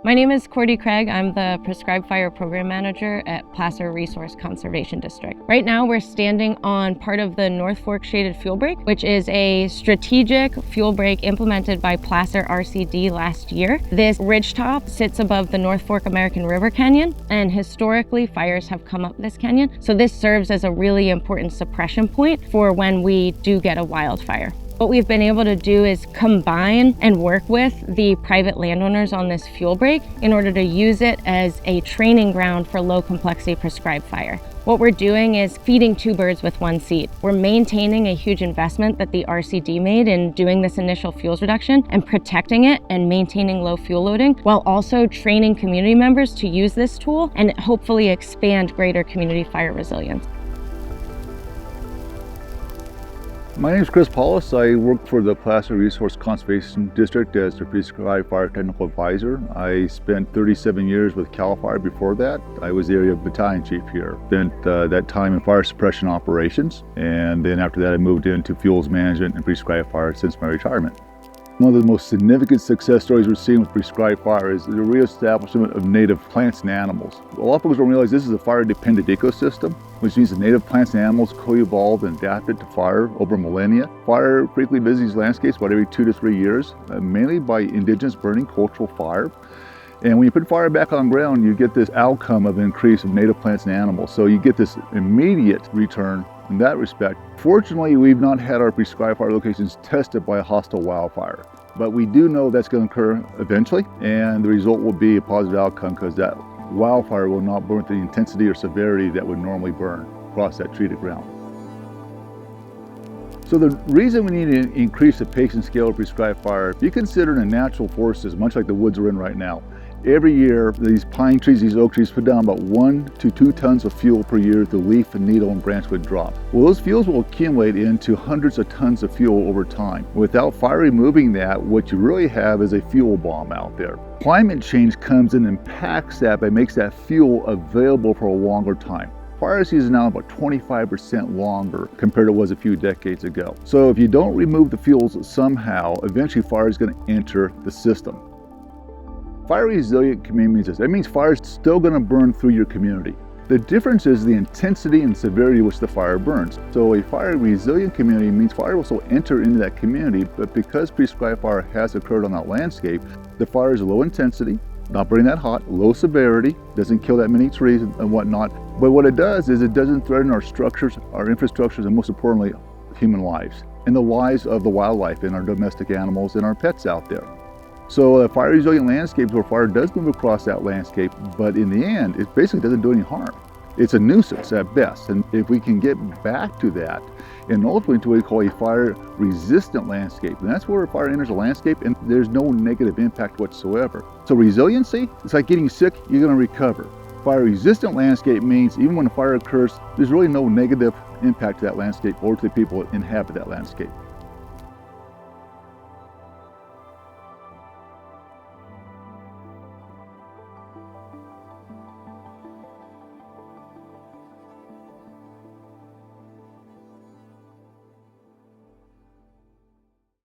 My name is Cordy Craig. I'm the Prescribed Fire Program Manager at Placer Resource Conservation District. Right now we're standing on part of the North Fork Shaded Fuel Break, which is a strategic fuel break implemented by Placer RCD last year. This ridgetop sits above the North Fork American River Canyon, and historically fires have come up this canyon. So this serves as a really important suppression point for when we do get a wildfire. What we've been able to do is combine and work with the private landowners on this fuel break in order to use it as a training ground for low complexity prescribed fire. What we're doing is feeding two birds with one seed. We're maintaining a huge investment that the RCD made in doing this initial fuels reduction and protecting it and maintaining low fuel loading, while also training community members to use this tool and hopefully expand greater community fire resilience. My name is Chris Paulus. I work for the Placer Resource Conservation District as the Prescribed Fire Technical Advisor. I spent 37 years with CAL FIRE before that. I was the area battalion chief here. Spent that time in fire suppression operations, and then after that I moved into fuels management and prescribed fire since my retirement. One of the most significant success stories we're seeing with prescribed fire is the reestablishment of native plants and animals. A lot of folks don't realize this is a fire-dependent ecosystem, which means the native plants and animals co-evolved and adapted to fire over millennia. Fire frequently visits these landscapes about every 2 to 3 years, mainly by indigenous burning cultural fire. And when you put fire back on ground, you get this outcome of an increase of native plants and animals. So you get this immediate return in that respect. Fortunately, we've not had our prescribed fire locations tested by a hostile wildfire, but we do know that's going to occur eventually, and the result will be a positive outcome because that wildfire will not burn with the intensity or severity that would normally burn across that treated ground. So the reason we need to increase the pace and scale of prescribed fire, if you consider the natural forces, much like the woods we're in right now, every year, these pine trees, these oak trees put down about 1 to 2 tons of fuel per year the leaf and needle and branch would drop. Well, those fuels will accumulate into hundreds of tons of fuel over time. Without fire removing that, what you really have is a fuel bomb out there. Climate change comes in and packs that, but makes that fuel available for a longer time. Fire season is now about 25% longer compared to what it was a few decades ago. So if you don't remove the fuels somehow, eventually fire is going to enter the system. Fire resilient community means this. That means fire is still going to burn through your community. The difference is the intensity and severity which the fire burns. So a fire resilient community means fire will still enter into that community, but because prescribed fire has occurred on that landscape, the fire is low intensity, not burning that hot, low severity, doesn't kill that many trees and whatnot. But what it does is it doesn't threaten our structures, our infrastructures, and most importantly, human lives and the lives of the wildlife and our domestic animals and our pets out there. So fire resilient landscapes where fire does move across that landscape, but in the end, it basically doesn't do any harm. It's a nuisance at best. And if we can get back to that, and ultimately to what we call a fire resistant landscape, and that's where fire enters a landscape and there's no negative impact whatsoever. So resiliency, it's like getting sick, you're gonna recover. Fire resistant landscape means even when a fire occurs, there's really no negative impact to that landscape or to the people that inhabit that landscape.